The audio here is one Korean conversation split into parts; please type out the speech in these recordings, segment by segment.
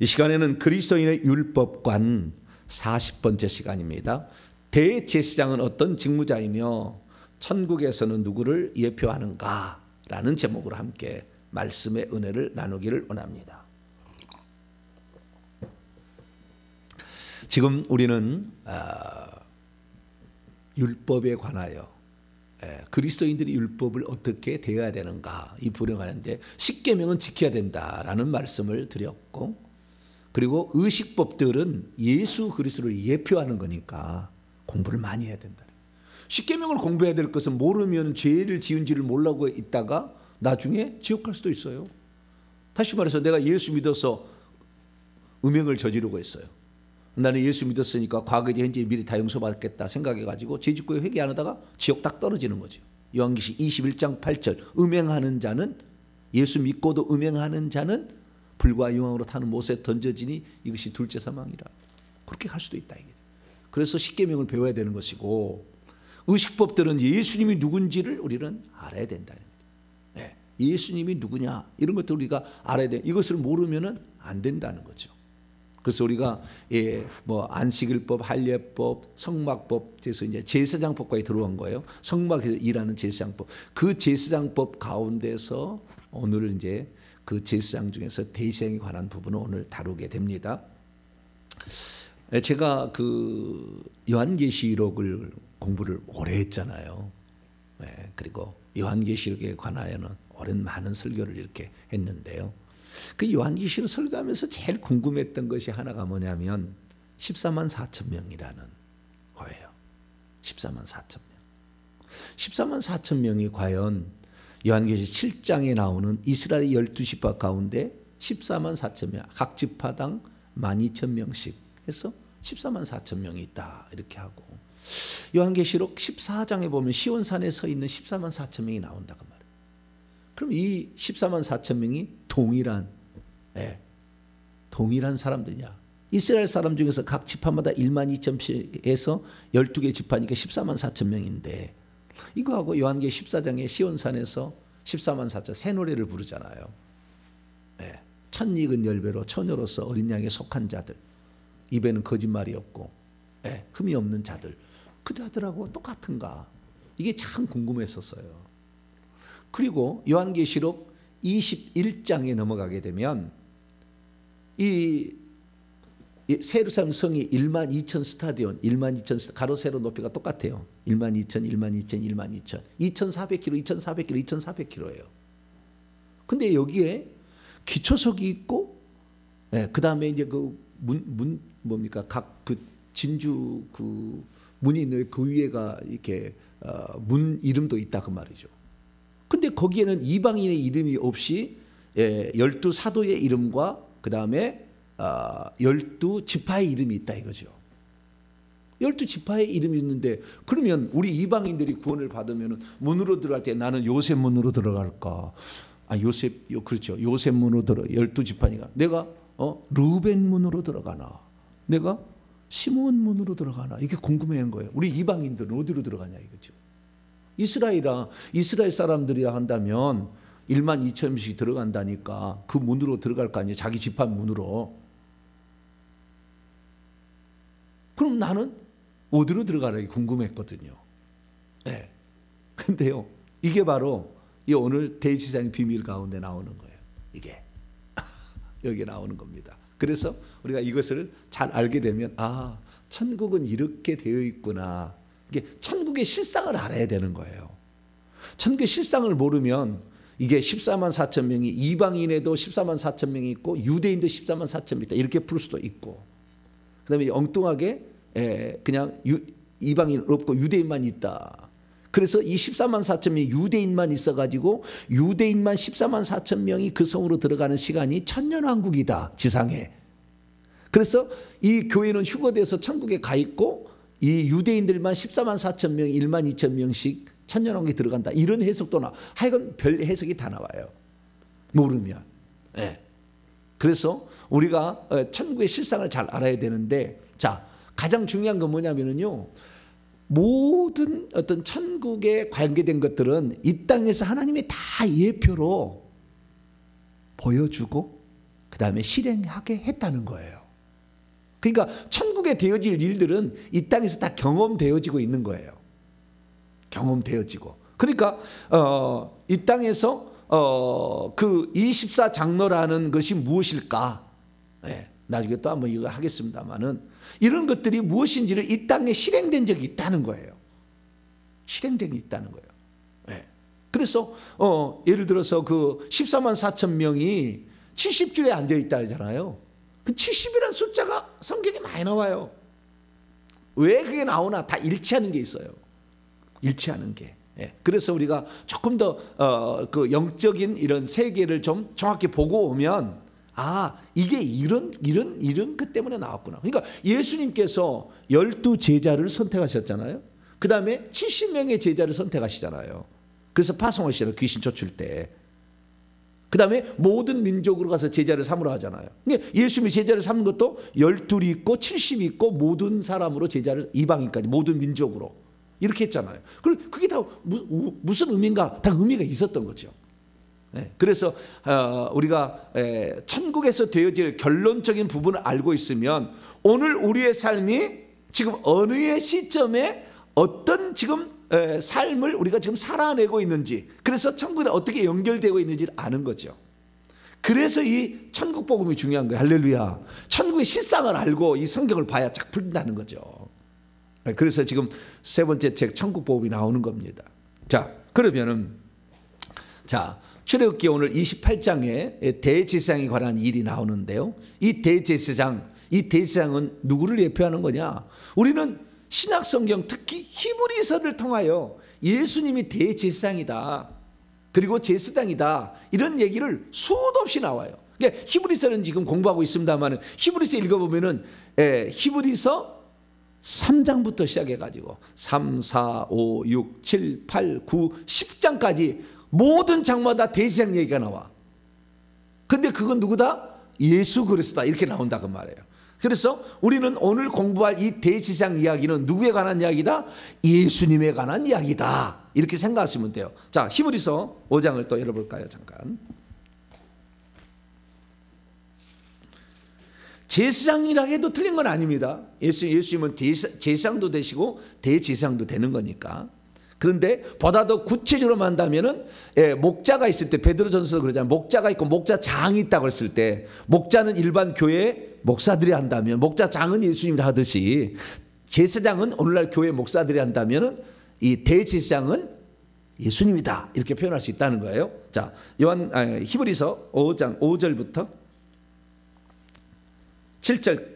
이 시간에는 그리스도인의 율법관 40번째 시간입니다. 대제사장은 어떤 직무자이며 천국에서는 누구를 예표하는가 라는 제목으로 함께 말씀의 은혜를 나누기를 원합니다. 지금 우리는 율법에 관하여 그리스도인들이 율법을 어떻게 대해야 되는가 이 부분에 관한데 십계명은 지켜야 된다라는 말씀을 드렸고, 그리고 의식법들은 예수 그리스도를 예표하는 거니까 공부를 많이 해야 된다. 십계명을 공부해야 될 것은 모르면 죄를 지은지를 모르고 있다가 나중에 지옥 갈 수도 있어요. 다시 말해서 내가 예수 믿어서 음행을 저지르고 있어요. 나는 예수 믿었으니까 과거에 현재 미래 다 용서받겠다 생각해가지고 죄짓고 회개 안 하다가 지옥 딱 떨어지는 거죠. 요한계시 21장 8절 음행하는 자는, 예수 믿고도 음행하는 자는 불과 유황으로 타는 못에 던져지니 이것이 둘째 사망이라. 그렇게 갈 수도 있다. 그래서 십계명을 배워야 되는 것이고, 의식법들은 예수님이 누군지를 우리는 알아야 된다. 예수님이 누구냐 이런 것들 우리가 알아야 돼. 이것을 모르면은 안 된다는 거죠. 그래서 우리가 안식일법, 할례법, 성막법, 그래서 이제 제사장법까지 들어온 거예요. 성막에서 일하는 제사장법. 그 제사장법 가운데서 오늘 이제 그 제사장 중에서 대제사장에 관한 부분을 오늘 다루게 됩니다. 제가 그 요한계시록을 공부를 오래 했잖아요. 그리고 요한계시록에 관하여는 오랜 많은 설교를 이렇게 했는데요. 그 요한계시록 설교하면서 제일 궁금했던 것이 하나가 뭐냐면 14만 4천 명이라는 거예요. 14만 4천 명. 14만 4천 명이 과연 요한계시록 7장에 나오는 이스라엘 12지파 가운데 14만 4천 명, 각 지파당 12,000명씩 해서 14만 4천 명이 있다 이렇게 하고, 요한계시록 14장에 보면 시온산에 서 있는 14만 4천 명이 나온다고 말이에요. 그럼 이 14만 4천 명이 동일한 사람들이냐? 이스라엘 사람 중에서 각 지파마다 1만 2천씩 해서 12개 지파니까 14만 4천 명인데, 이거하고 요한계시록 14장에 시온산에서 14만 4천 새 노래를 부르잖아요. 첫 익은 열매로 처녀로서 어린 양에 속한 자들, 입에는 거짓말이 없고 흠이 없는 자들, 그 자들하고 똑같은가? 이게 참 궁금했었어요. 그리고 요한계시록 21장에 넘어가게 되면 이 예루살렘 성이 1만 2천 스타디온, 1만 2천 가로 세로 높이가 똑같아요. 1만 2천, 1만 2천, 1만 2천, 2,400km, 2,400km, 2,400km예요. 근데 여기에 기초석이 있고, 그 다음에 이제 그 뭡니까? 각 그 진주 그 문이 있는 그 위에가 이렇게 문 이름도 있다 그 말이죠. 근데 거기에는 이방인의 이름이 없이 12사도의 이름과 그 다음에 12지파의 이름이 있다 이거죠. 12지파의 이름이 있는데, 그러면 우리 이방인들이 구원을 받으면 문으로 들어갈 때 나는 요셉 문으로 들어갈까? 그렇죠. 요셉 문으로 12지파니까 내가 르벤 문으로 들어가나? 내가 시몬 문으로 들어가나? 이게 궁금해한 거예요. 우리 이방인들은 어디로 들어가냐 이거죠. 이스라엘 사람들이라 한다면 1만 2천씩 들어간다니까 그 문으로 들어갈 거 아니에요. 자기 지파 문으로. 그럼 나는 어디로 들어가나 궁금했거든요. 근데요, 이게 바로 이 오늘 대제사장의 비밀 가운데 나오는 거예요. 이게 여기 나오는 겁니다. 그래서 우리가 이것을 잘 알게 되면 천국은 이렇게 되어 있구나. 이게 천국의 실상을 알아야 되는 거예요. 천국의 실상을 모르면 이게 14만 4천 명이 이방인에도 14만 4천 명이 있고 유대인도 14만 4천 명이 있다 이렇게 풀 수도 있고, 그 다음에 엉뚱하게 그냥 이방인 없고 유대인만 있다. 그래서 이 14만 4천 명이 유대인만 있어가지고 유대인만 14만 4천 명이 그 성으로 들어가는 시간이 천년왕국이다 지상에. 그래서 이 교회는 휴거돼서 천국에 가 있고 이 유대인들만 14만 4천 명, 1만 2천 명씩 천년왕국에 들어간다. 이런 해석도 하여간 별 해석이 다 나와요. 모르면. 그래서 우리가 천국의 실상을 잘 알아야 되는데, 자, 가장 중요한 건 뭐냐면요, 모든 어떤 천국에 관계된 것들은 이 땅에서 하나님의 다 예표로 보여주고 그 다음에 실행하게 했다는 거예요. 그러니까 천국에 되어질 일들은 이 땅에서 다 경험되어지고 있는 거예요. 경험되어지고. 그러니까 이 땅에서 그 24장로라는 것이 무엇일까? 네, 나중에 또 한번 이거 하겠습니다만은 이런 것들이 무엇인지를 이 땅에 실행된 적이 있다는 거예요. 실행된 게 있다는 거예요. 네. 그래서 예를 들어서 그 14만 4천 명이 70줄에 앉아 있다 하잖아요. 그 70이라는 숫자가 성경에 많이 나와요. 왜 그게 나오나? 다 일치하는 게 있어요. 일치하는 게. 예. 그래서 우리가 조금 더 그 영적인 이런 세계를 좀 정확히 보고 오면 이게 이런 것 때문에 나왔구나. 그러니까 예수님께서 12제자를 선택하셨잖아요. 그 다음에 70명의 제자를 선택하시잖아요. 그래서 파송하시잖아요. 귀신 쫓을 때. 그 다음에 모든 민족으로 가서 제자를 삼으라 하잖아요. 그러니까 예수님이 제자를 삼는 것도 12이 있고 70이 있고 모든 사람으로 제자를 이방인까지 모든 민족으로 이렇게 했잖아요. 그게 다 무슨 의미인가? 다 의미가 있었던 거죠. 그래서 우리가 천국에서 되어질 결론적인 부분을 알고 있으면 오늘 우리의 삶이 지금 어느 시점에 어떤 지금 삶을 우리가 지금 살아내고 있는지, 그래서 천국에 어떻게 연결되고 있는지를 아는 거죠. 그래서 이 천국 복음이 중요한 거예요. 할렐루야. 천국의 실상을 알고 이 성경을 봐야 쫙 풀린다는 거죠. 그래서 지금 세 번째 책 천국 복음이 나오는 겁니다. 자, 그러면은 출애굽기 오늘 28장에 대제사장에 관한 일이 나오는데요. 이 대제사장은 누구를 예표하는 거냐? 우리는 신약 성경 특히 히브리서를 통하여 예수님이 대제사장이다. 그리고 제사장이다. 이런 얘기를 수도 없이 나와요. 그러니까 히브리서는 지금 공부하고 있습니다만 히브리서 읽어보면은 히브리서 3장부터 시작해가지고 3, 4, 5, 6, 7, 8, 9, 10장까지 모든 장마다 대제사장 얘기가 나와. 근데 그건 누구다? 예수 그리스도다. 이렇게 나온다고 말해요. 그래서 우리는 오늘 공부할 이 대제사장 이야기는 누구에 관한 이야기다? 예수님에 관한 이야기다. 이렇게 생각하시면 돼요. 자, 히브리서 5장을 또 열어볼까요? 잠깐. 제사장이라 해도 틀린 건 아닙니다. 예수님은 제사장도 되시고 대제사장도 되는 거니까. 그런데 보다 더 구체적으로 말한다면은 목자가 있을 때 베드로전서도 그러잖아요. 목자가 있고 목자장이 있다고 했을 때 목자는 일반 교회 목사들이 한다면 목자장은 예수님이 하듯이 제사장은 오늘날 교회 목사들이 한다면은 이 대제사장은 예수님이다. 이렇게 표현할 수 있다는 거예요. 자, 히브리서 5장 5절부터 7절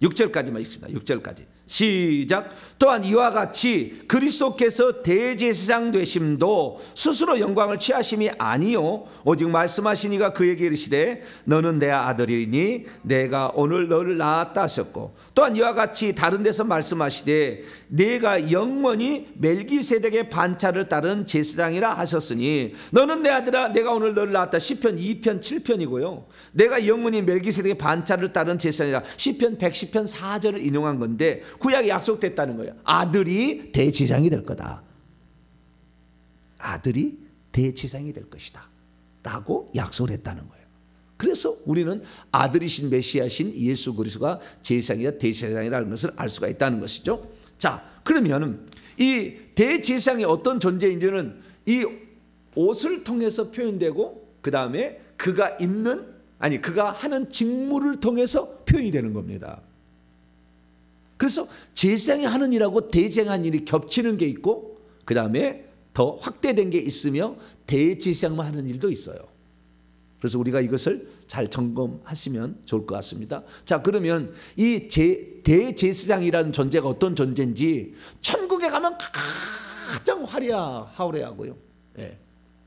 6절까지만 읽습니다. 6절까지. 시작. 또한 이와 같이 그리스도께서 대제사장 되심도 스스로 영광을 취하심이 아니요 오직 말씀하시니가 그에게 이르시되 너는 내 아들이니 내가 오늘 너를 낳았다 하셨고 또한 이와 같이 다른 데서 말씀하시되 내가 영원히 멜기세덱의 반차를 따른 제사장이라 하셨으니 너는 내 아들아 내가 오늘 너를 낳았다. 시편 2편 7편이고요 내가 영원히 멜기세덱의 반차를 따른 제사장이라 시편 110편 4절을 인용한 건데 구약이 약속됐다는 거예요. 아들이 대제사장이 될 거다. 아들이 대제사장이 될 것이다 라고 약속을 했다는 거예요. 그래서 우리는 아들이신 메시아신 예수 그리스도가 제사장이라 대제사장이라는 것을 알 수가 있다는 것이죠. 자, 그러면 이 대제사장이 어떤 존재인지는 이 옷을 통해서 표현되고 그 다음에 그가 하는 직무를 통해서 표현이 되는 겁니다. 그래서 제사장이 하는 일하고 대제사장이 하는 일이 겹치는 게 있고 그 다음에 더 확대된 게 있으며 대제사장만 하는 일도 있어요. 그래서 우리가 이것을 잘 점검하시면 좋을 것 같습니다. 자, 그러면 이 대제사장이라는 존재가 어떤 존재인지 천국에 가면 가장 화려하고요.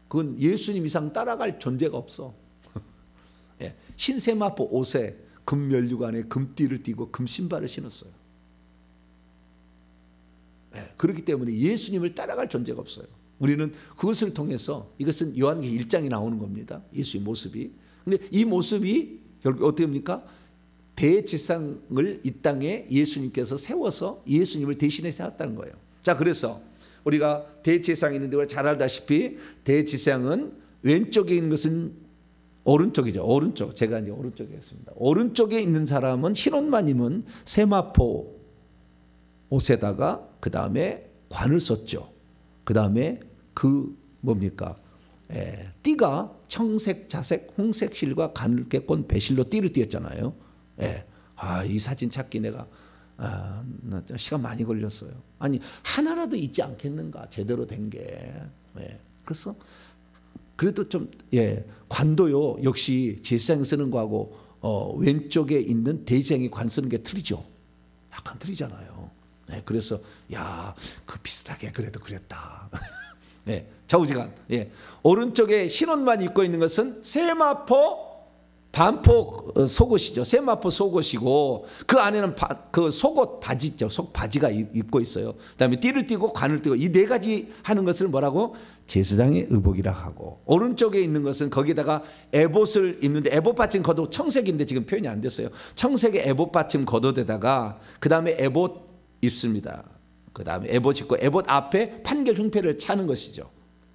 그건 예수님 이상 따라갈 존재가 없어. 흰세마포 옷에 금면류관에 금띠를 띠고 금신발을 신었어요. 그렇기 때문에 예수님을 따라갈 존재가 없어요. 우리는 그것을 통해서 이것은 요한계시록 1장에 나오는 겁니다. 예수의 모습이. 근데 이 모습이 결국 어떻게 합니까? 대제사장을 이 땅에 예수님께서 세워서 예수님을 대신해 세웠다는 거예요. 자, 그래서 우리가 대제사장이 있는데 우리가 잘 알다시피 대제사장은 왼쪽에 있는 것은 오른쪽이죠. 오른쪽. 제가 이제 오른쪽에 했습니다. 오른쪽에 있는 사람은 흰 옷만 입은 세마포 옷에다가 그 다음에 관을 썼죠. 그 다음에 그 뭡니까? 띠가 청색, 자색, 홍색 실과 가늘게 꼰 배실로 띠를 띄었잖아요. 이 사진 찾기 내가 시간 많이 걸렸어요. 아니 하나라도 있지 않겠는가 제대로 된 게. 그래서 그래도 좀 관도요 역시 제사장 쓰는 거하고 왼쪽에 있는 대제사장이 관 쓰는 게 틀리죠. 약간 틀리잖아요. 그래서 그 비슷하게 그래도 그랬다. 좌우지간. 오른쪽에 흰 옷만 입고 있는 것은 세마포 반포 속옷이죠. 세마포 속옷이고 그 안에는 그 속옷 바지 있죠. 속 바지가 입고 있어요. 그다음에 띠를 띠고 관을 띠고 이 네 가지 하는 것을 뭐라고? 제사장의 의복이라 하고, 오른쪽에 있는 것은 거기다가 에봇을 입는데 에봇 받침 겉옷 청색인데 지금 표현이 안 됐어요. 청색의 에봇 받침 겉옷에다가 그 다음에 에봇 입습니다. 그 다음에 에봇 입고 에봇 앞에 판결 흉패를 차는 것이죠.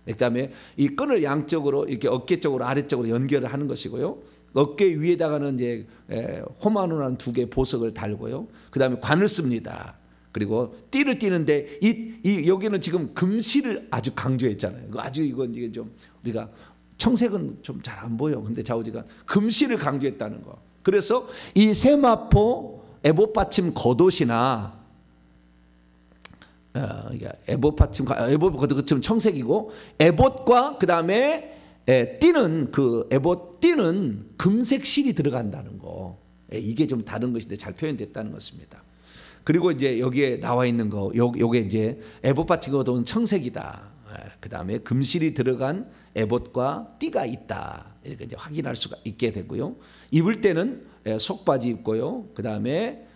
그 다음에 이 끈을 양쪽으로 이렇게 어깨 쪽으로 아래쪽으로 연결을 하는 것이고요. 어깨 위에다가는 이제 호마노란 두 개의 보석을 달고요. 그 다음에 관을 씁니다. 그리고 띠를 띠는데 여기는 지금 금실을 아주 강조했잖아요. 아주 이건 이게 좀 우리가 청색은 좀 잘 안 보여. 근데 좌우지간 금실을 강조했다는 거. 그래서 이 세마포 에봇 받침 겉옷이나 에봇 받침 에봇 겉옷은 청색이고 에봇과 그 다음에 띠는 그 에봇 띠는 금색 실이 들어간다는 거. 이게 좀 다른 것인데 잘 표현됐다는 것입니다. 그리고 이제 여기에 나와 있는 거, 요게 이제 에봇 받침 겉옷은 청색이다. 그 다음에 금실이 들어간 에봇과 띠가 있다. 이렇게 이제 확인할 수가 있게 되고요. 입을 때는 속바지 입고요. 그 다음에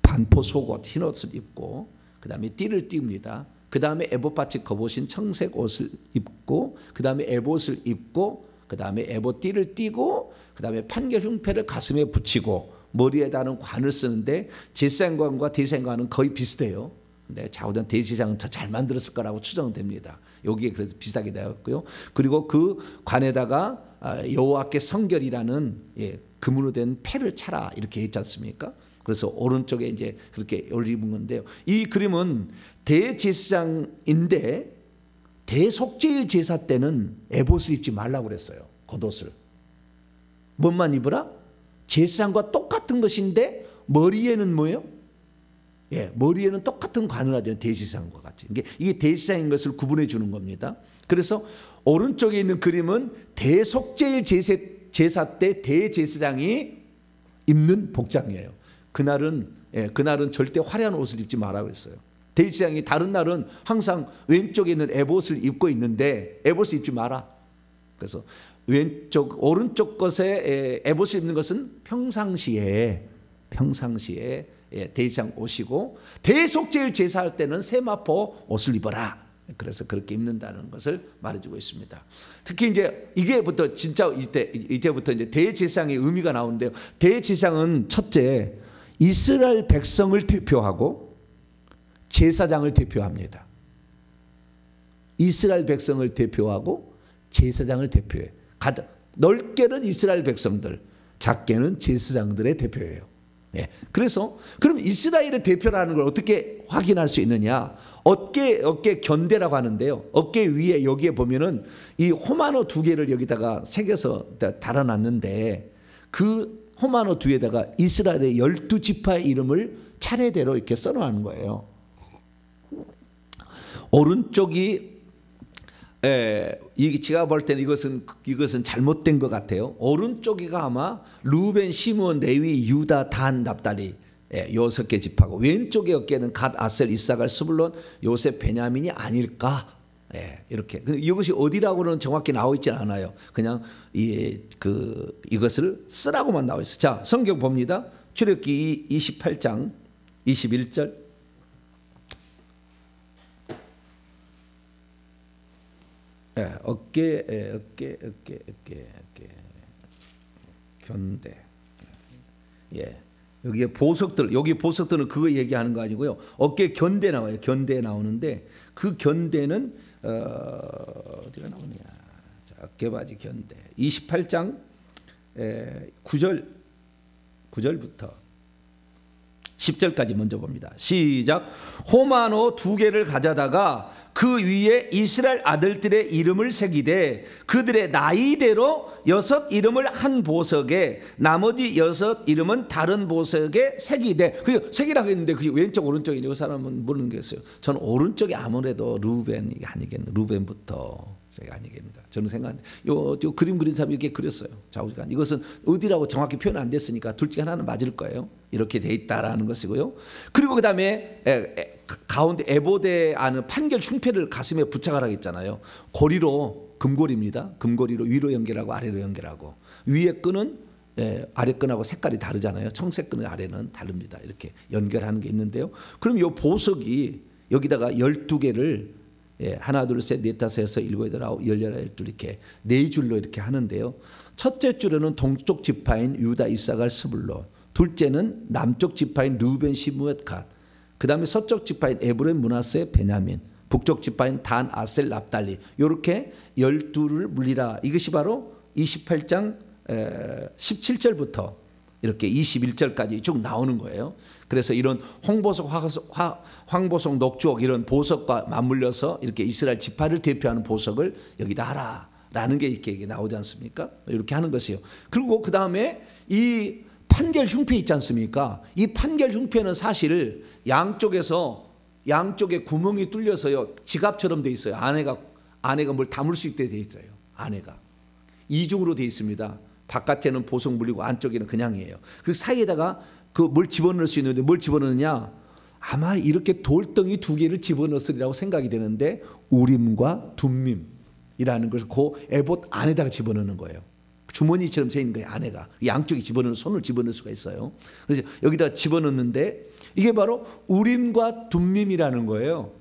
반포 속옷 흰 옷을 입고 그 다음에 띠를 띄웁니다. 그 다음에 에봇 받침 겉옷인 청색 옷을 입고 그 다음에 에봇을 입고 그 다음에 에봇 띠를 띠고 그 다음에 판결 흉패를 가슴에 붙이고 머리에다는 관을 쓰는데 제사장관과 대제사장관은 거의 비슷해요. 근데 좌우전 대제사장은 더 잘 만들었을 거라고 추정됩니다. 여기에 그래서 비슷하게 되었고요. 그리고 그 관에다가 여호와께 성결이라는 금으로 된 패를 차라 이렇게 했지 않습니까? 그래서 오른쪽에 이제 그렇게 올리는 건데요. 이 그림은 대제사장인데 대속죄일 제사 때는 에봇을 입지 말라고 그랬어요. 겉옷을. 뭔만 입으라? 제사장과 똑같은 것인데 머리에는 뭐예요? 머리에는 똑같은 관을 하죠. 대제사장과 같이. 이게 대제사장인 것을 구분해 주는 겁니다. 그래서 오른쪽에 있는 그림은 대속죄일 제사 때 대제사장이 입는 복장이에요. 그날은 절대 화려한 옷을 입지 마라 그랬어요. 대제사장이 다른 날은 항상 왼쪽에 있는 에봇을 입고 있는데 에봇을 입지 마라. 그래서 오른쪽 것에 에봇을 입는 것은 평상시에 대제사장 옷이고 대속죄일 제사할 때는 세마포 옷을 입어라. 그래서 그렇게 입는다는 것을 말해주고 있습니다. 특히 이제 이게부터 진짜 이제부터 이제 대제사장의 의미가 나오는데요. 대제사장은 첫째 이스라엘 백성을 대표하고 제사장을 대표합니다. 이스라엘 백성을 대표하고 제사장을 대표해. 넓게는 이스라엘 백성들, 작게는 제사장들의 대표예요. 그래서 그럼 이스라엘의 대표라는 걸 어떻게 확인할 수 있느냐? 어깨 견대라고 하는데요. 어깨 위에 여기에 보면은 이 호마노 두 개를 여기다가 새겨서 달아놨는데 그 호마노 뒤에다가 이스라엘의 12지파의 이름을 차례대로 이렇게 써놓은 거예요. 오른쪽이 제가 볼 때는 이것은 잘못된 것 같아요. 오른쪽이가 아마 루벤, 시므온, 레위, 유다, 단, 납달리 6개 지파고 왼쪽의 어깨는 갓, 아셀, 이사갈, 스불론, 요셉, 베냐민이 아닐까? 이렇게. 근데 이것이 어디라고는 정확히 나와 있지 않아요. 그냥 이것을 쓰라고만 나와 있어요. 자, 성경 봅니다. 출애굽기 28장 21절. 어깨 견대. 여기에 보석들, 여기 보석들은 그거 얘기하는 거 아니고요. 어깨 견대 나와요. 견대 나오는데 그 견대는 어디가 나오느냐? 자, 격개바지 견대 28장 9절부터 10절까지 먼저 봅니다. 시작. 호마노 2개를 가져다가 그 위에 이스라엘 아들들의 이름을 새기되 그들의 나이대로 6 이름을 한 보석에 나머지 6 이름은 다른 보석에 새기되. 그 새기라고 했는데 그게 왼쪽 오른쪽이냐 그 사람은 모르는 게 있어요. 저는 오른쪽이 아무래도 루벤이 아니겠네. 루벤부터 제가 아니겠는가 저는 생각하는데 요 그림 그린 사람이 이렇게 그렸어요. 좌우지간 이것은 어디라고 정확히 표현 안 됐으니까 둘 중에 하나는 맞을 거예요. 이렇게 돼 있다라는 것이고요. 그리고 그 다음에 가운데 에보데 안은 판결 흉패를 가슴에 부착하라고 했잖아요. 고리로 금고리입니다. 금고리로 위로 연결하고 아래로 연결하고 위에 끈은 아래 끈하고 색깔이 다르잖아요. 청색 끈의 아래는 다릅니다. 이렇게 연결하는 게 있는데요. 그럼 이 보석이 여기다가 12개를 하나 둘 셋 넷 다섯 여섯 일곱 여덟 아홉 열 열둘 이렇게 4줄로 이렇게 하는데요. 첫째 줄에는 동쪽 지파인 유다 이사갈 스불론, 둘째는 남쪽 지파인 르우벤 시므앗 갓, 그 다음에 서쪽 지파인 에브라임 므낫세 베냐민, 북쪽 지파인 단 아셀 납달리, 이렇게 12를 물리라. 이것이 바로 28장 17절부터 이렇게 21절까지 쭉 나오는 거예요. 그래서 이런 홍보석, 황보석, 녹주옥 이런 보석과 맞물려서 이렇게 이스라엘 지파를 대표하는 보석을 여기다 하라라는 게 이렇게 나오지 않습니까? 이렇게 하는 것이요. 그리고 그 다음에 이 판결 흉패 있지 않습니까? 이 판결 흉패는 사실 양쪽에 구멍이 뚫려서요 지갑처럼 돼 있어요. 안에가 뭘 담을 수 있게 돼 있어요. 안에가 이중으로 돼 있습니다. 바깥에는 보석 물리고 안쪽에는 그냥이에요. 그 사이에다가 그 뭘 집어넣을 수 있는데 뭘 집어넣느냐? 아마 이렇게 돌덩이 2개를 집어넣으리라고 생각이 되는데 우림과 둠밈이라는 것을 그 에봇 안에다가 집어넣는 거예요. 주머니처럼 재 있는 거예요. 안에가 양쪽에 손을 집어넣을 수가 있어요. 그래서 여기다 집어넣는데 이게 바로 우림과 둠밈이라는 거예요.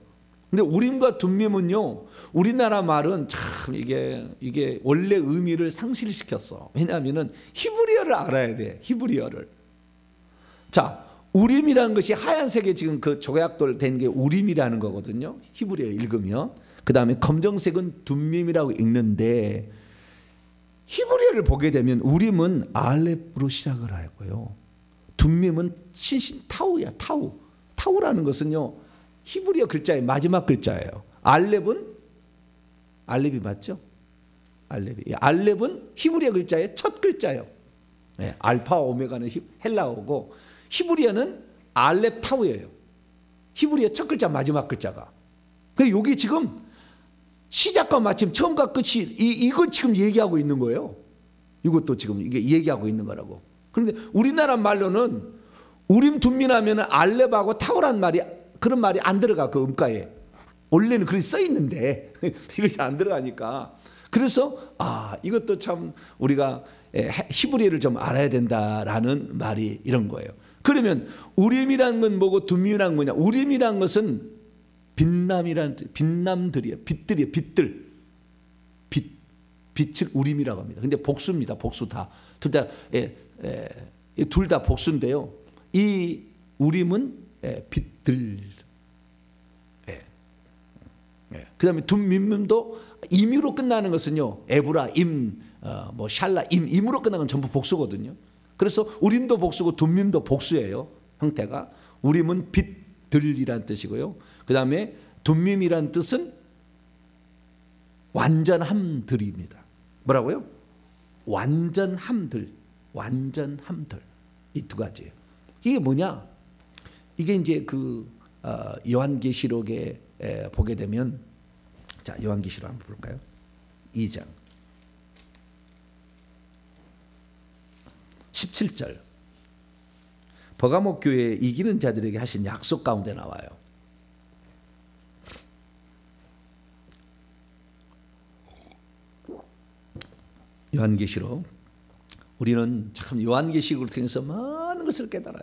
근데 우림과 둠밈은요 우리나라 말은 참 이게 원래 의미를 상실시켰어. 왜냐하면은 히브리어를 알아야 돼. 히브리어를. 자, 우림이라는 것이 하얀색에 지금 그 조약돌 된 게 우림이라는 거거든요. 히브리어 읽으면. 그 다음에 검정색은 둠밈이라고 읽는데 히브리어를 보게 되면 우림은 알렙으로 시작을 하고요. 둠밈은 신신 타우야. 타우라는 것은요 히브리어 글자의 마지막 글자예요. 알렙이 맞죠? 알렙은 히브리어 글자의 첫 글자예요. 알파와 오메가는 헬라어고 히브리어는 알렙 타우예요. 히브리어 첫 글자 마지막 글자가. 그래서 여기 지금 시작과 마침 처음과 끝이 이걸 지금 얘기하고 있는 거예요. 이것도 지금 이게 얘기하고 있는 거라고. 그런데 우리나라 말로는 우림 둠민하면 알렙하고 타우란 말이 그런 말이 안 들어가. 그 음가에 원래는 그렇게 써 있는데 이것이 안 들어가니까. 그래서 이것도 참 우리가 히브리어를 좀 알아야 된다라는 말이 이런 거예요. 그러면 우림이라는 건 뭐고 둠민이라는 뭐냐? 우림이라는 것은 빛남이라는 빛남들이에요. 빛들이에요. 빛을 우림이라고 합니다. 근데 복수입니다. 복수 다. 둘 다 복수인데요. 이 우림은 빛들. 그 다음에 둠밈도 임으로 끝나는 것은요. 에브라, 임, 샬라, 임으로 끝나는 건 전부 복수거든요. 그래서 우림도 복수고 둠밈도 복수예요. 형태가. 우림은 빛들이라는 뜻이고요. 그 다음에 둠밈이라는 뜻은 완전함들입니다. 뭐라고요? 완전함들. 이 2가지예요. 이게 뭐냐? 이게 이제 그 요한계시록에 보게 되면, 자, 요한계시록 한번 볼까요? 2장 17절. 버가모 교회에 이기는 자들에게 하신 약속 가운데 나와요. 요한계시록. 우리는 참 요한계시록을 통해서 많은 것을 깨달아요.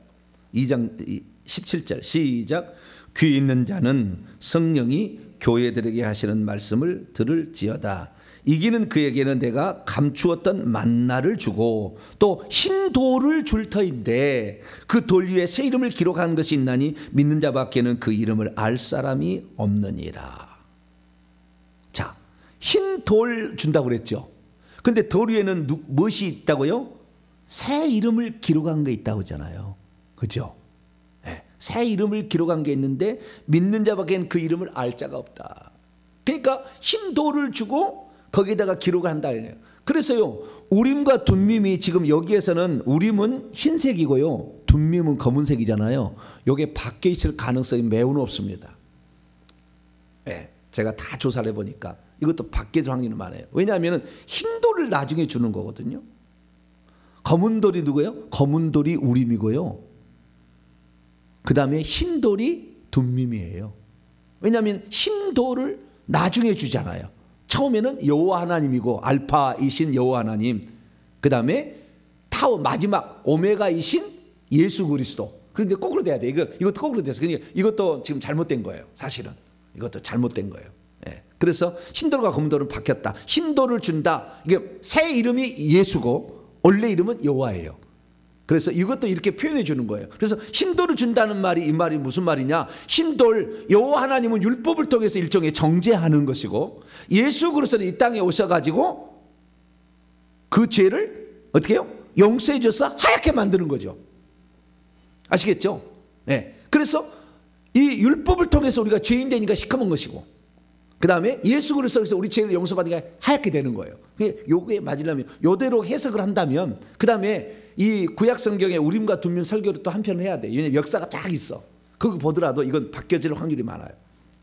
2장 17절 시작. 귀 있는 자는 성령이 교회들에게 하시는 말씀을 들을지어다. 이기는 그에게는 내가 감추었던 만나를 주고 또 흰 돌을 줄 터인데 그 돌 위에 새 이름을 기록한 것이 있나니 믿는 자밖에는 그 이름을 알 사람이 없느니라. 자, 흰 돌 준다고 그랬죠. 근데 돌 위에는 무엇이 있다고요? 새 이름을 기록한 게 있다고 하잖아요. 그죠? 네. 새 이름을 기록한 게 있는데 믿는 자밖에는 그 이름을 알 자가 없다. 그러니까 흰 돌을 주고 거기에다가 기록을 한다. 그래서요, 우림과 둠밈이 지금 여기에서는 우림은 흰색이고요, 둠밈은 검은색이잖아요. 이게 바뀌어 있을 가능성이 매우 높습니다. 네, 제가 다 조사를 해보니까 이것도 바뀔 확률이 많아요. 왜냐하면 흰 돌을 나중에 주는 거거든요. 검은 돌이 누구예요? 검은 돌이 우림이고요, 그 다음에 흰 돌이 둠밈이에요. 왜냐하면 흰 돌을 나중에 주잖아요. 처음에는 여호와 하나님이고 알파이신 여호와 하나님, 그 다음에 타오 마지막 오메가이신 예수 그리스도. 그런데 거꾸로 돼야 돼. 이것도 거꾸로 돼서 그러니까 이것도 지금 잘못된 거예요. 사실은 이것도 잘못된 거예요. 예. 그래서 흰돌과 검은돌은 바뀌었다. 흰돌을 준다. 이게 새 이름이 예수고 원래 이름은 여호와예요. 그래서 이것도 이렇게 표현해 주는 거예요. 그래서 흰돌을 준다는 말이, 이 말이 무슨 말이냐? 흰돌, 여호와 하나님은 율법을 통해서 일종의 정죄하는 것이고, 예수 그리스도는 이 땅에 오셔가지고 그 죄를 어떻게 해요? 용서해 줘서 하얗게 만드는 거죠. 아시겠죠? 네. 그래서 이 율법을 통해서 우리가 죄인 되니까 시커먼 것이고, 그 다음에 예수 그리스도에서 우리 죄를 용서받으니까 하얗게 되는 거예요. 요게 맞으려면 요대로 해석을 한다면, 그 다음에 이 구약 성경에 우림과 둠밈 설교를 또 한편 해야 돼. 왜냐하면 역사가 쫙 있어. 그거 보더라도 이건 바뀌어질 확률이 많아요.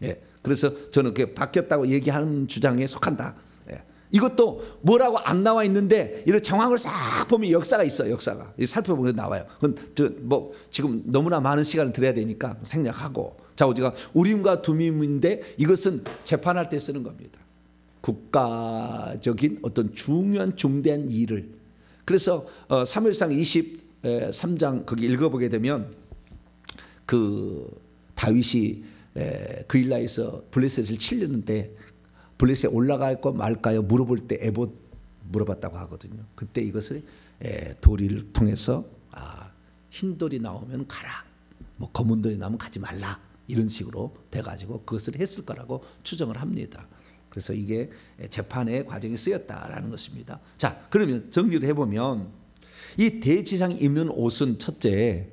예. 그래서 저는 그게 바뀌었다고 얘기하는 주장에 속한다. 예. 이것도 뭐라고 안 나와 있는데 이런 정황을 싹 보면 역사가 있어. 역사가 살펴보면 나와요. 그건 뭐 지금 너무나 많은 시간을 들여야 되니까 생략하고. 자, 우리가 우림과 둠밈인데 이것은 재판할 때 쓰는 겁니다. 국가적인 어떤 중요한 중대한 일을. 그래서 사무엘상 23장 거기 읽어보게 되면 그 다윗이 그일라에서 블레셋을 치려는데 블레셋에 올라갈까 말까요 물어볼 때 에봇 물어봤다고 하거든요. 그때 이것을 도리를 통해서 흰 돌이 나오면 가라, 뭐 검은 돌이 나오면 가지 말라, 이런 식으로 돼가지고 그것을 했을 거라고 추정을 합니다. 그래서 이게 재판의 과정에 쓰였다라는 것입니다. 자, 그러면 정리를 해보면 이 대지상이 입는 옷은 첫째,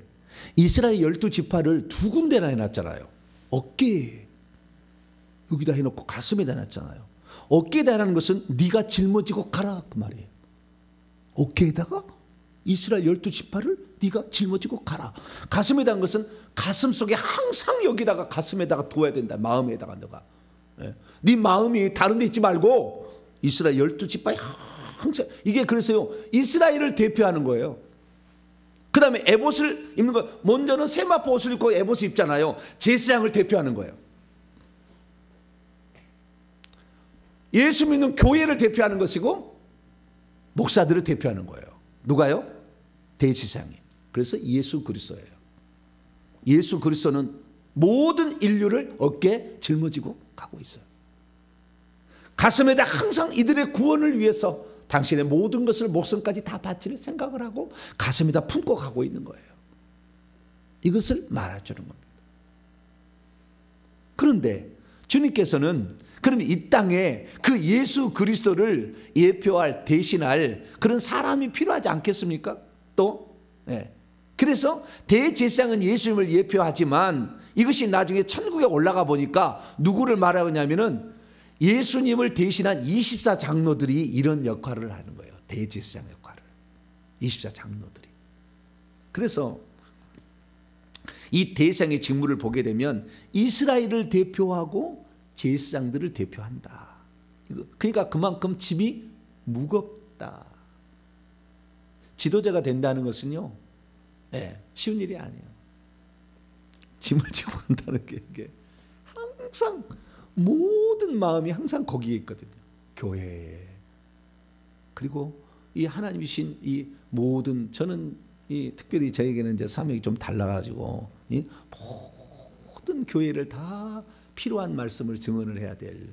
이스라엘 12지파를 두 군데나 해놨잖아요. 어깨에 여기다 해놓고 가슴에다 해놨잖아요. 어깨에다 하는 것은 네가 짊어지고 가라, 그 말이에요. 어깨에다가 이스라엘 12지파를 네가 짊어지고 가라. 가슴에다 한 것은 가슴 속에 항상 여기다가 가슴에다가 두어야 된다. 마음에다가 너가. 네 마음이 다른 데 있지 말고 이스라엘 12지파에 항상. 이게 그래서요, 이스라엘을 대표하는 거예요. 그 다음에 에봇을 입는 거, 먼저는 세마포 옷을 입고 에봇을 입잖아요. 제사장을 대표하는 거예요. 예수 믿는 교회를 대표하는 것이고 목사들을 대표하는 거예요. 누가요? 대제사장이. 그래서 예수 그리스도예요. 예수 그리스도는 모든 인류를 어깨에 짊어지고 가고 있어요. 가슴에다 항상 이들의 구원을 위해서 당신의 모든 것을, 목숨까지 다 바칠 생각을 하고 가슴에다 품고 가고 있는 거예요. 이것을 말해주는 겁니다. 그런데 주님께서는 그러면 이 땅에 그 예수 그리스도를 예표할, 대신할 그런 사람이 필요하지 않겠습니까? 또 그래서 대제사장은 예수님을 예표하지만 이것이 나중에 천국에 올라가 보니까 누구를 말하냐면은 예수님을 대신한 24장로들이 이런 역할을 하는 거예요. 대제사장 역할을. 24장로들이. 그래서 이 대제사장의 직무를 보게 되면 이스라엘을 대표하고 제사장들을 대표한다. 그러니까 그만큼 짐이 무겁다. 지도자가 된다는 것은요, 쉬운 일이 아니에요. 짐을 지고 간다는 게 이게 항상 모든 마음이 항상 거기에 있거든요. 교회에. 그리고 이 하나님이신 이 모든, 저는 이 특별히 저에게는 이제 사명이 좀 달라가지고 이 모든 교회를 다 필요한 말씀을 증언을 해야 될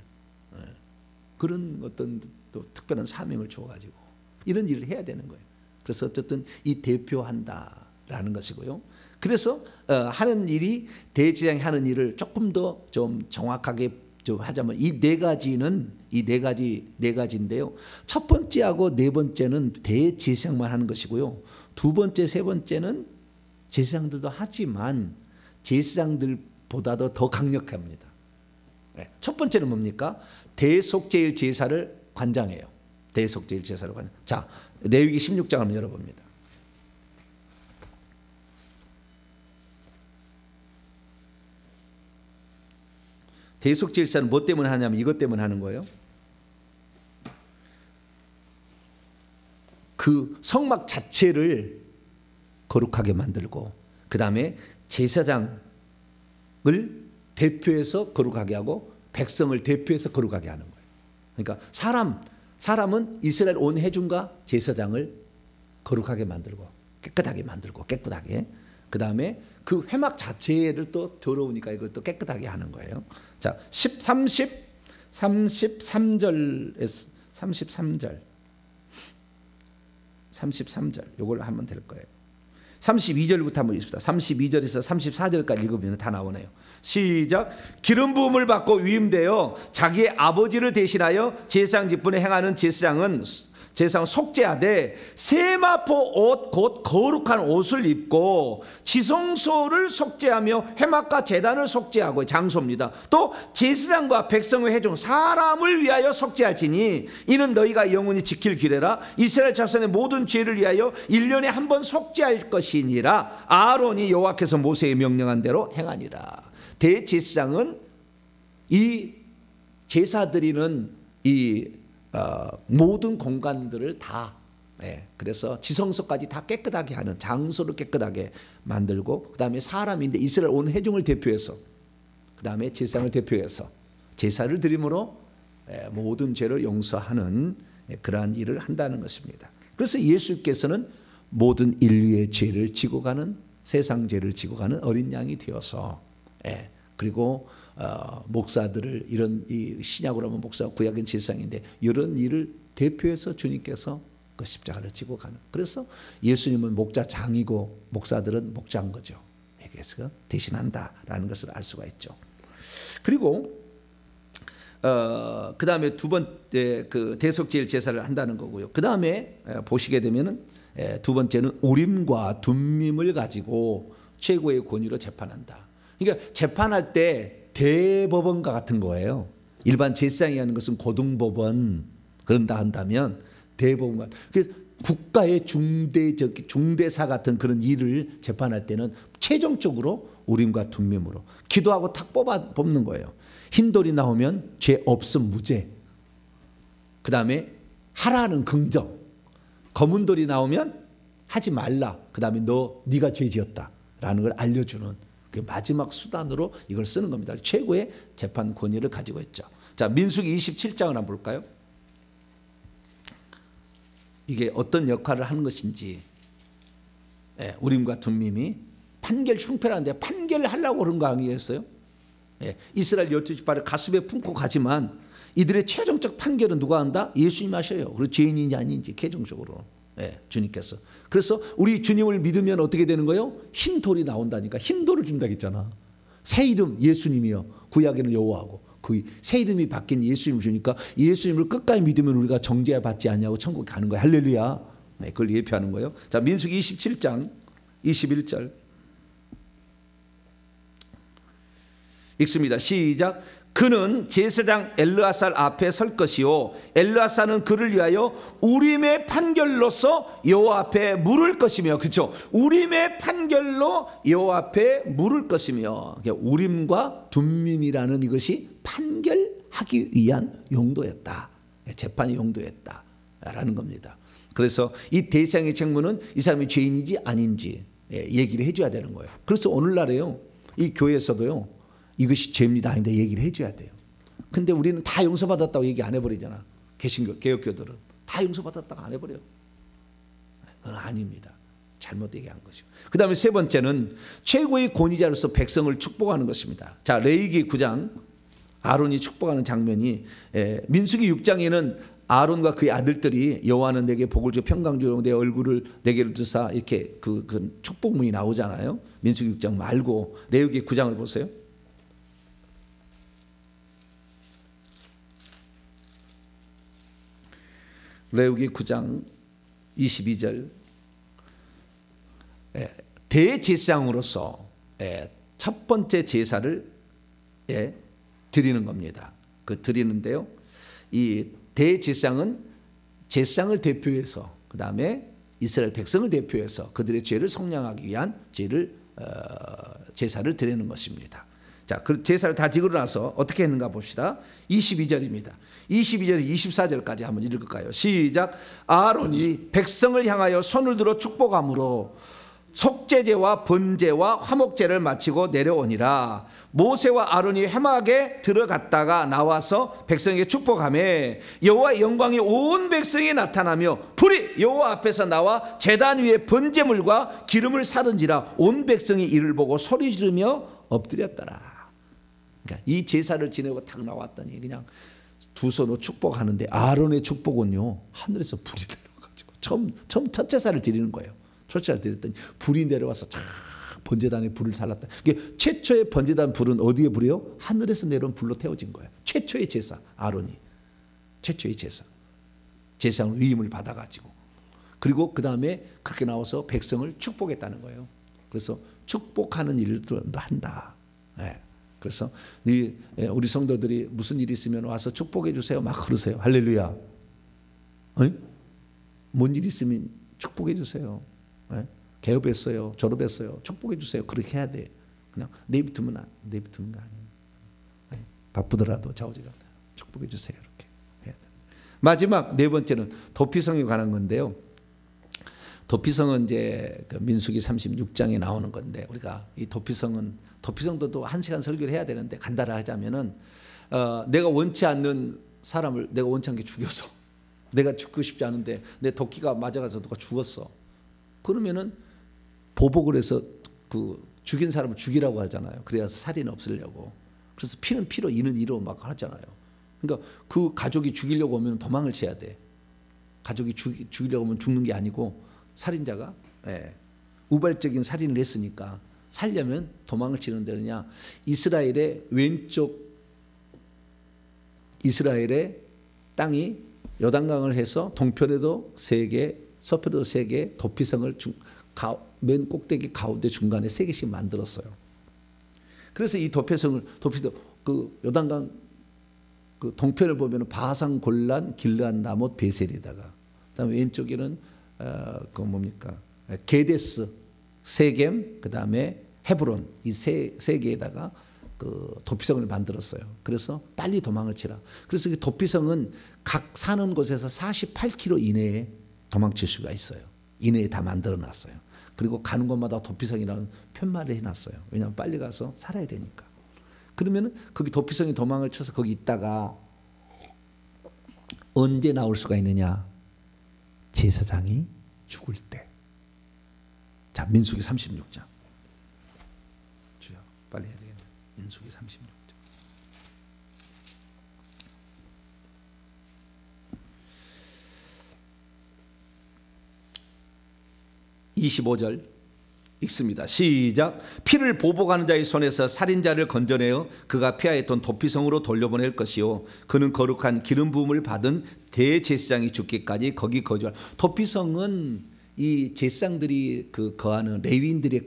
그런 어떤 또 특별한 사명을 줘가지고 이런 일을 해야 되는 거예요. 그래서 어쨌든 이 대표한다라는 것이고요. 그래서 하는 일이, 대제사장이 하는 일을 조금 더 좀 정확하게 좀 하자면 이 네 가지인데요. 첫 번째하고 네 번째는 대제사장만 하는 것이고요. 두 번째, 세 번째는 제사장들도 하지만 제사장들보다도 더 강력합니다. 첫 번째는 뭡니까? 대속제일 제사를 관장해요. 대속제일 제사를 관장. 자, 레위기 16장 한번 열어봅니다. 대속제일사는 뭐 때문에 하냐면 이것 때문에 하는 거예요. 그 성막 자체를 거룩하게 만들고 그 다음에 제사장을 대표해서 거룩하게 하고 백성을 대표해서 거룩하게 하는 거예요. 그러니까 사람은 이스라엘 온 회중과 제사장을 거룩하게 만들고 깨끗하게 그 다음에 그 회막 자체를 또 더러우니까 이걸 또 깨끗하게 하는 거예요. 자, 33절 요걸 하면 될 거예요. 32절부터 한번 읽읍시다. 32절에서 34절까지 읽으면 다 나오네요. 시작. 기름 부음을 받고 위임되어 자기의 아버지를 대신하여 제사장 직분에 행하는 제사장은 속죄하되 세마포 옷 곧 거룩한 옷을 입고 지성소를 속죄하며 회막과 제단을 속죄하고 장소입니다. 또 제사장과 백성의 회중 사람을 위하여 속죄할지니 이는 너희가 영원히 지킬 규례라. 이스라엘 자손의 모든 죄를 위하여 1년에 한 번 속죄할 것이니라. 아론이 여호와께서 모세에 명령한 대로 행하니라. 대제사장은 이 제사 드리는 이 모든 공간들을 다 그래서 지성소까지 다 깨끗하게 하는 장소를 깨끗하게 만들고 그 다음에 사람인데 이스라엘 온 회중을 대표해서 그 다음에 제사장을 대표해서 제사를 드림으로 모든 죄를 용서하는 그러한 일을 한다는 것입니다. 그래서 예수께서는 모든 인류의 죄를 지고 가는 세상 죄를 지고 가는 어린 양이 되어서 그리고 목사들을 이런 이 신약으로 하면 목사 구약은 제사장인데 이런 일을 대표해서 주님께서 그 십자가를 지고 가는. 그래서 예수님은 목자장이고 목사들은 목자인 거죠. 그래서 대신한다라는 것을 알 수가 있죠. 그리고 그 다음에 두 번째 그 대속제일 제사를 한다는 거고요. 그 다음에 보시게 되면은 두 번째는 우림과 둠밈을 가지고 최고의 권위로 재판한다. 그러니까 재판할 때 대법원과 같은 거예요. 일반 제사장이 하는 것은 고등법원 그런다 한다면 대법원 같은 국가의 중대사 같은 그런 일을 재판할 때는 최종적으로 우림과 둠밈으로 기도하고 탁 뽑는 거예요. 흰 돌이 나오면 죄 없음 무죄. 그 다음에 하라는 긍정. 검은 돌이 나오면 하지 말라. 그 다음에 네가 죄 지었다라는 걸 알려주는 그 마지막 수단으로 이걸 쓰는 겁니다. 최고의 재판 권위를 가지고 있죠. 자, 민수기 27장을 한번 볼까요? 이게 어떤 역할을 하는 것인지. 우림과 둠밈이 판결 흉패라는데 판결하려고 그런 거 아니겠어요? 이스라엘 12지파를 가슴에 품고 가지만 이들의 최종적 판결은 누가 한다? 예수님이 하셔요. 그리고 죄인인지 아닌지 최종적으로 주님께서. 그래서 우리 주님을 믿으면 어떻게 되는 거예요? 흰 돌이 나온다니까. 흰 돌을 준다고 했잖아. 새 이름 예수님이요. 구약에는 여호와하고 그 새 이름이 바뀐 예수님을 주니까 예수님을 끝까지 믿으면 우리가 정죄 받지 않냐고 천국에 가는 거예요. 할렐루야. 그걸 예표하는 거예요. 자, 민수기 27장 21절 읽습니다. 시작. 그는 제사장 엘르아살 앞에 설 것이요 엘르아살은 그를 위하여 우림의 판결로서 여호와 앞에 물을 것이며. 그렇죠? 우림의 판결로 여호와 앞에 물을 것이며. 우림과 둠밈이라는 이것이 판결하기 위한 용도였다. 재판의 용도였다라는 겁니다. 그래서 이 대상의 책무는 이 사람이 죄인인지 아닌지 얘기를 해줘야 되는 거예요. 그래서 오늘날에요 이 교회에서도요 이것이 죄입니다 아닌데 얘기를 해줘야 돼요. 근데 우리는 다 용서받았다고 얘기 안 해버리잖아. 개신교, 개혁교들은 다 용서받았다고 안 해버려요. 그건 아닙니다. 잘못 얘기한 거죠. 그 다음에 세 번째는 최고의 권위자로서 백성을 축복하는 것입니다. 자, 레위기 9장 아론이 축복하는 장면이 민수기 6장에는 아론과 그의 아들들이 여호와는 내게 복을 주고 평강 주고 내 얼굴을 내게로 두사 이렇게 그 축복문이 나오잖아요. 민수기 6장 말고 레위기 9장을 보세요. 레위기 9장 22절 대제사장으로서 첫 번째 제사를 드리는 겁니다. 그 드리는데요, 이 대제사장은 제사장을 대표해서, 그 다음에 이스라엘 백성을 대표해서 그들의 죄를 속량하기 위한 제사를 드리는 것입니다. 자, 그 제사를 다 드리고 나서 어떻게 했는가 봅시다. 22절입니다. 22절 24절까지 한번 읽을까요? 시작. 아론이 백성을 향하여 손을 들어 축복함으로 속죄제와 번제와 화목제를 마치고 내려오니라. 모세와 아론이 회막에 들어갔다가 나와서 백성에게 축복하며 여호와의 영광이 온 백성에 나타나며 불이 여호와 앞에서 나와 제단 위에 번제물과 기름을 사른지라. 온 백성이 이를 보고 소리 지르며 엎드렸더라. 그러니까 이 제사를 지내고 탁 나왔더니 그냥 두 손으로 축복하는데, 아론의 축복은요, 하늘에서 불이 내려가지고 처음 첫 제사를 드리는 거예요. 첫 제사를 드렸더니 불이 내려와서 쫙 번제단에 불을 살랐다. 이게 최초의 번제단 불은 어디에 불이요? 하늘에서 내려온 불로 태워진 거예요. 최초의 제사, 아론이 최초의 제사장 위임을 받아가지고, 그리고 그 다음에 그렇게 나와서 백성을 축복했다는 거예요. 그래서 축복하는 일도 한다. 그래서 우리 성도들이 무슨 일 있으면 와서 축복해 주세요 막 그러세요. 할렐루야. 뭔 일 있으면 축복해 주세요. 개업했어요, 졸업했어요, 축복해 주세요. 그렇게 해야 돼. 그냥 내비두면 거 아니에요. 바쁘더라도 좌우지간 축복해 주세요. 이렇게 해야 돼. 마지막 네 번째는 도피성에 관한 건데요. 도피성은 이제 그 민수기 36장에 나오는 건데, 우리가 이 도피성도 또 1시간 설교를 해야 되는데 간단히 하자면은 내가 원치 않는 사람을 내가 원치 않게 죽여서, 내가 죽고 싶지 않은데 내 도끼가 맞아가지고 누가 죽었어. 그러면은 보복을 해서 그 죽인 사람을 죽이라고 하잖아요. 그래야 살인 없으려고. 그래서 피는 피로 이는 이로 막 하잖아요. 그러니까 그 가족이 죽이려고 오면 도망을 쳐야 돼. 가족이 죽이려고 오면 죽는 게 아니고, 살인자가 우발적인 살인을 했으니까 살려면 도망을 치는 데느냐, 이스라엘의 왼쪽, 이스라엘의 땅이 요단강을 해서 동편에도 3개, 서편에도 3개, 도피성을 맨 꼭대기 가운데 중간에 3개씩 만들었어요. 그래서 이 도피성 그 요단강 그 동편을 보면 바산, 골란, 길르앗, 라못, 베셀에다가, 그다음에 왼쪽에는 그 뭡니까, 게데스, 세겜, 그 다음에 헤브론, 이 세 개에다가 그 도피성을 만들었어요. 그래서 빨리 도망을 치라. 그래서 그 도피성은 각 사는 곳에서 48km 이내에 도망칠 수가 있어요. 이내에 다 만들어놨어요. 그리고 가는 곳마다 도피성이라는 편말을 해놨어요. 왜냐하면 빨리 가서 살아야 되니까. 그러면은 거기 도피성이 도망을 쳐서 거기 있다가 언제 나올 수가 있느냐? 제사장이 죽을 때. 자, 민수기 36장. 주여, 빨리 해야 되겠네. 민수기 36장. 25절 읽습니다. 시작. 피를 보복하는 자의 손에서 살인자를 건져내어 그가 피하였던 도피성으로 돌려보낼 것이요, 그는 거룩한 기름 부음을 받은 대제사장이 죽기까지 거기 거주할. 도피성은 이 제사장들이 그 거하는 레위인들의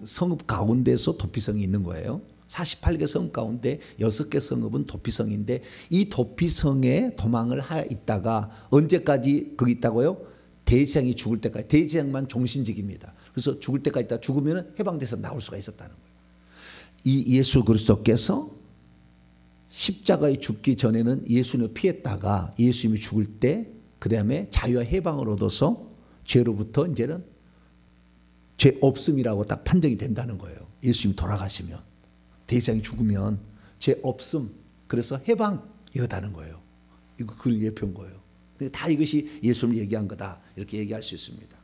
성읍 가운데서 도피성이 있는 거예요. 48개 성읍 가운데 6개 성읍은 도피성인데, 이 도피성에 도망을 있다가 언제까지 거기 있다고요? 대제사장이 죽을 때까지. 대제사장만 종신직입니다. 그래서 죽을 때까지 있다 죽으면 해방돼서 나올 수가 있었다는 거예요. 이 예수 그리스도께서 십자가에 죽기 전에는 예수님을 피했다가 예수님이 죽을 때 그 다음에 자유와 해방을 얻어서 죄로부터 이제는 죄 없음이라고 딱 판정이 된다는 거예요. 예수님이 돌아가시면, 대제사장이 죽으면 죄 없음, 그래서 해방이었다는 거예요. 이거 그걸 예표한 거예요. 다 이것이 예수님을 얘기한 거다, 이렇게 얘기할 수 있습니다.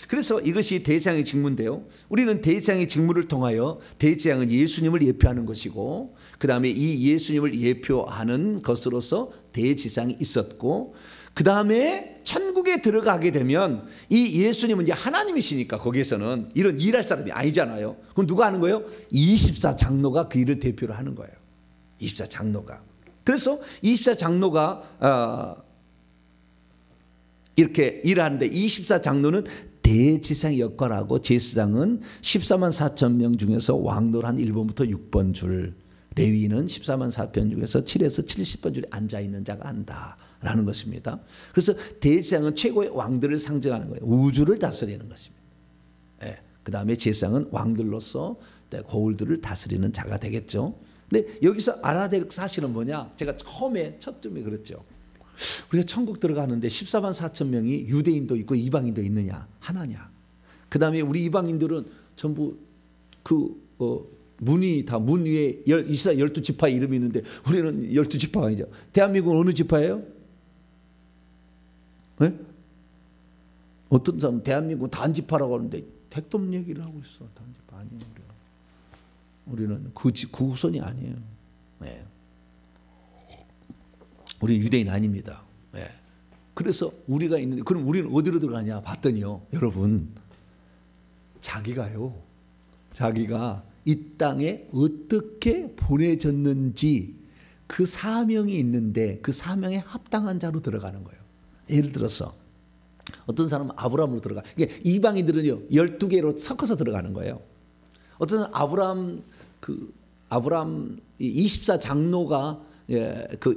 그래서 이것이 대제사장의 직무인데요, 우리는 대제사장의 직무를 통하여, 대제사장은 예수님을 예표하는 것이고, 그 다음에 이 예수님을 예표하는 것으로서 대제사장이 있었고, 그 다음에 천국에 들어가게 되면 이 예수님은 이제 하나님이시니까 거기에서는 이런 일할 사람이 아니잖아요. 그럼 누가 하는 거예요? 24장로가 그 일을 대표로 하는 거예요. 24장로가. 그래서 24장로가 이렇게 일하는데 24장로는 대제사장의 역할하고 제사장은 14만 4천 명 중에서 왕노를 한 1번부터 6번 줄, 레위인은 14만 4천 중에서 7에서 70번 줄에 앉아있는 자가 한다라는 것입니다. 그래서 대제사장은 최고의 왕들을 상징하는 거예요. 우주를 다스리는 것입니다. 예. 그 다음에 제사장은 왕들로서 고을들을 다스리는 자가 되겠죠. 근데 여기서 알아야 될 사실은 뭐냐? 제가 처음에 첫 쯤에 그랬죠. 우리가 천국 들어가는데 14만 4천 명이 유대인도 있고 이방인도 있느냐? 하나냐? 그 다음에 우리 이방인들은 전부 문이 다 문 위에 이스라엘 12지파 이름이 있는데 우리는 12지파가 아니죠. 대한민국은 어느 지파예요? 네? 어떤 사람은 대한민국은 단지파라고 하는데 택돔 얘기를 하고 있어. 단지파 아니에요. 우리는 그 후손이 아니에요. 네. 우리는 유대인 아닙니다. 네. 그래서 우리가 있는데 그럼 우리는 어디로 들어가냐 봤더니요. 여러분 자기가 이 땅에 어떻게 보내졌는지 그 사명이 있는데 그 사명에 합당한 자로 들어가는 거예요. 예를 들어서 어떤 사람은 아브라함으로 들어가. 이게 이방인들은요 12개로 섞어서 들어가는 거예요. 어떤 사람은 아브라함 24장로가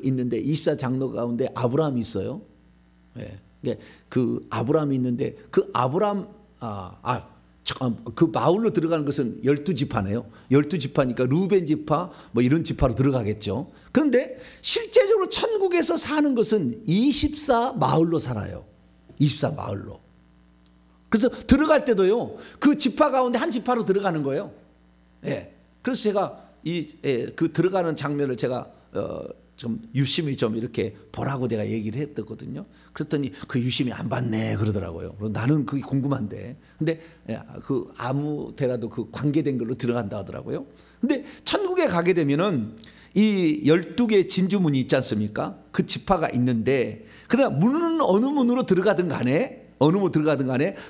있는데 24장로 가운데 아브라함이 있어요. 예. 그 아브라함이 있는데 그 아브라함 그 마을로 들어가는 것은 12지파네요. 12지파니까 루벤 지파 뭐 이런 지파로 들어가겠죠. 그런데 실제적으로 천국에서 사는 것은 24 마을로 살아요. 24 마을로. 그래서 들어갈 때도요. 그 지파 가운데 한 지파로 들어가는 거예요. 예. 그래서 제가 그 들어가는 장면을 제가 좀 유심히 좀 이렇게 보라고 내가 얘기를 했거든요. 그랬더니 그 유심히 안 봤네 그러더라고요. 나는 그게 궁금한데. 근데 그 아무 데라도 그 관계된 걸로 들어간다 하더라고요. 근데 천국에 가게 되면은 이 12개 진주문이 있지 않습니까? 그 지파가 있는데 그러나 문은 어느 문으로 들어가든 간에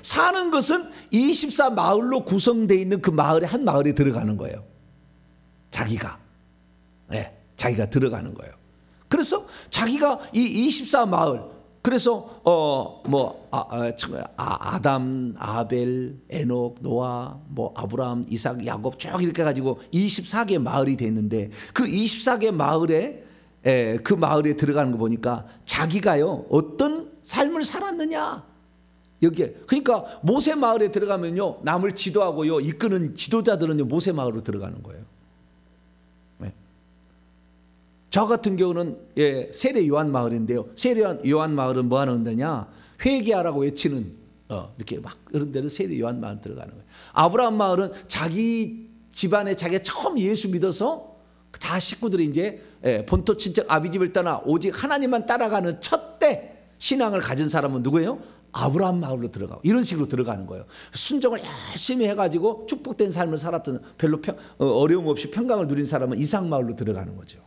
사는 것은 24 마을로 구성되어 있는 그 마을의 한 마을에 들어가는 거예요. 자기가 들어가는 거예요. 그래서 자기가 이 24 마을, 그래서 아담, 아벨, 에녹, 노아, 아브라함, 이삭, 야곱 쭉 이렇게 가지고 24개 마을이 됐는데 그 24개 마을에 그 마을에 들어가는 거 보니까 자기가요 어떤 삶을 살았느냐 여기에. 그러니까 모세 마을에 들어가면요 남을 지도하고요 이끄는 지도자들은요 모세 마을로 들어가는 거예요. 저 같은 경우는 세례 요한 마을인데요. 세례 요한 마을은 뭐 하는 데냐? 회개하라고 외치는 이렇게 막 그런 데는 세례 요한 마을 들어가는 거예요. 아브라함 마을은 자기 집안에 자기가 처음 예수 믿어서 다 식구들이 이제 본토 친척 아비집을 떠나 오직 하나님만 따라가는 첫때 신앙을 가진 사람은 누구예요? 아브라함 마을로 들어가고 이런 식으로 들어가는 거예요. 순종을 열심히 해가지고 축복된 삶을 살았던 별로 어려움 없이 평강을 누린 사람은 이삭 마을로 들어가는 거죠.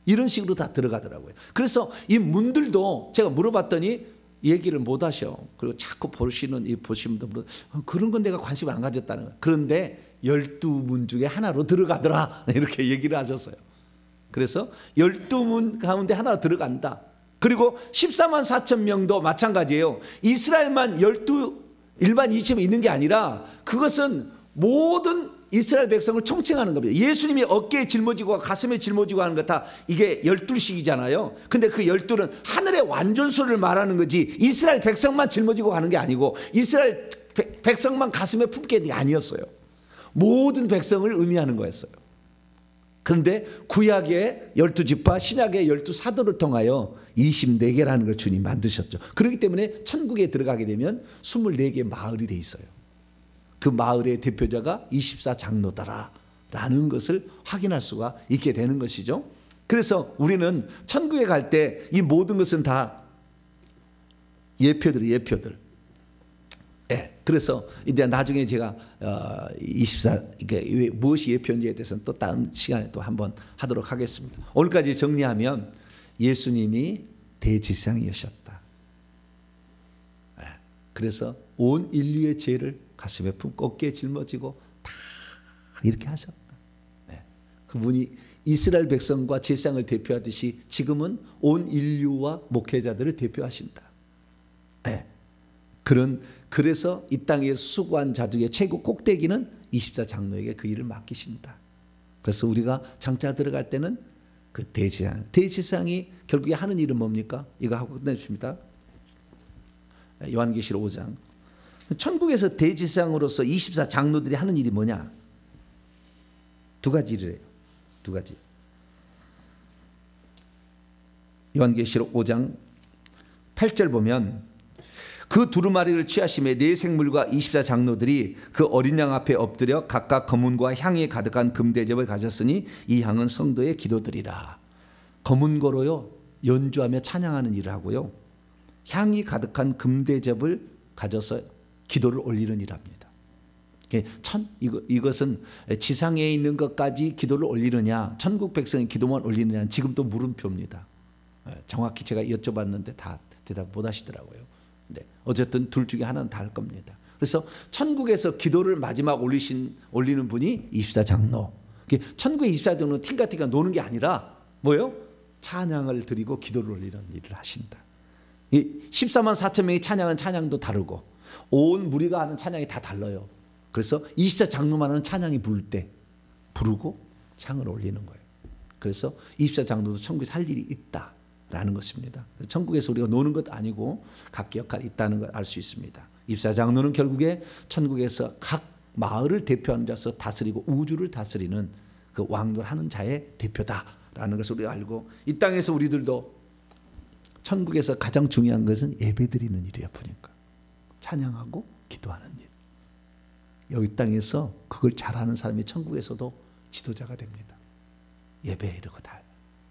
이런 식으로 다 들어가더라고요. 그래서 이 문들도 제가 물어봤더니 얘기를 못 하셔. 그리고 자꾸 보시는 분들 그런 건 내가 관심을 안 가졌다는 거예요. 그런데 12문 중에 하나로 들어가더라 이렇게 얘기를 하셨어요. 그래서 12문 가운데 하나로 들어간다. 그리고 14만 4천 명도 마찬가지예요. 이스라엘만 12일반 2층에 있는 게 아니라 그것은 모든 이스라엘 백성을 총칭하는 겁니다. 예수님이 어깨에 짊어지고 가슴에 짊어지고 하는 것 다 이게 12씩이잖아요. 근데 그 12는 하늘의 완전수를 말하는 거지 이스라엘 백성만 짊어지고 가는 게 아니고 이스라엘 백성만 가슴에 품게 게 아니었어요. 모든 백성을 의미하는 거였어요. 그런데 구약의 12지파 신약의 12사도를 통하여 24개라는 걸 주님 만드셨죠. 그렇기 때문에 천국에 들어가게 되면 24개 마을이 돼 있어요. 그 마을의 대표자가 24장로다라는 것을 확인할 수가 있게 되는 것이죠. 그래서 우리는 천국에 갈 때 이 모든 것은 다 예표들. 그래서 이제 나중에 제가 이게 무엇이 예표인지에 대해서는 또 다른 시간에 또 한번 하도록 하겠습니다. 오늘까지 정리하면 예수님이 대제사장이셨다. 그래서 온 인류의 죄를 가슴에 품고 어깨에 짊어지고 다 이렇게 하셨다. 그분이 이스라엘 백성과 제사장을 대표하듯이 지금은 온 인류와 목회자들을 대표하신다. 예. 그래서 이 땅에서 수고한 자 중에 최고 꼭대기는 24장로에게 그 일을 맡기신다. 그래서 우리가 장차 들어갈 때는 그 대제사장이 결국에 하는 일은 뭡니까? 이거 하고 끝내줍니다. 요한계시록 5장. 천국에서 대제사장으로서 24장로들이 하는 일이 뭐냐? 두 가지 일을 해요. 두 가지. 요한계시록 5장 8절 보면 그 두루마리를 취하심에 네 생물과 24장로들이 그 어린 양 앞에 엎드려 각각 검은고와 향이 가득한 금대접을 가졌으니 이 향은 성도의 기도들이라. 검은고로요 연주하며 찬양하는 일을 하고요, 향이 가득한 금대접을 가져서 기도를 올리는 일합니다. 이것은 지상에 있는 것까지 기도를 올리느냐, 천국 백성의 기도만 올리느냐, 지금도 물음표입니다. 정확히 제가 여쭤봤는데 다 대답 못 하시더라고요. 네, 어쨌든 둘 중에 하나는 다 할 겁니다. 그래서 천국에서 기도를 마지막 올리는 분이 24장로. 천국의 24장로는 팅가팅가 노는 게 아니라 뭐예요? 찬양을 드리고 기도를 올리는 일을 하신다. 14만 4천 명이 찬양한 찬양도 다르고 온 무리가 하는 찬양이 다 달라요. 그래서 24장로만 하는 찬양이 부를 때 부르고 향을 올리는 거예요. 그래서 24장로도 천국에 살 일이 있다라는 것입니다. 천국에서 우리가 노는 것 아니고 각기 역할이 있다는 걸 알 수 있습니다. 24장로는 결국에 천국에서 각 마을을 대표하는 자서 다스리고 우주를 다스리는 그 왕노하는 자의 대표다라는 것을 우리가 알고, 이 땅에서 우리들도 천국에서 가장 중요한 것은 예배드리는 일이야 보니까. 찬양하고 기도하는 일. 여기 땅에서 그걸 잘하는 사람이 천국에서도 지도자가 됩니다. 예배 이러고 다.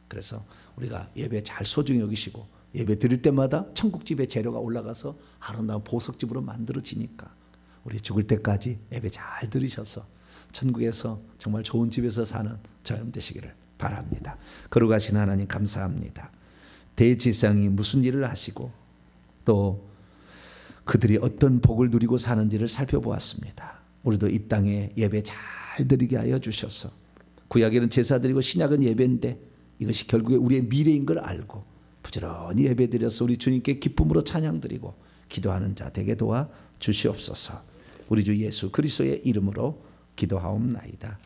그래서 우리가 예배 잘 소중히 여기시고 예배 드릴 때마다 천국집에 재료가 올라가서 아름다운 보석집으로 만들어지니까 우리 죽을 때까지 예배 잘 드리셔서 천국에서 정말 좋은 집에서 사는 저여러분 되시기를 바랍니다. 거룩하신 하나님 감사합니다. 대제사장이 무슨 일을 하시고 또 그들이 어떤 복을 누리고 사는지를 살펴보았습니다. 우리도 이 땅에 예배 잘 드리게 하여 주셔서, 구약에는 제사 드리고 신약은 예배인데 이것이 결국에 우리의 미래인 걸 알고 부지런히 예배 드려서 우리 주님께 기쁨으로 찬양 드리고 기도하는 자 되게 도와 주시옵소서. 우리 주 예수 그리스도의 이름으로 기도하옵나이다.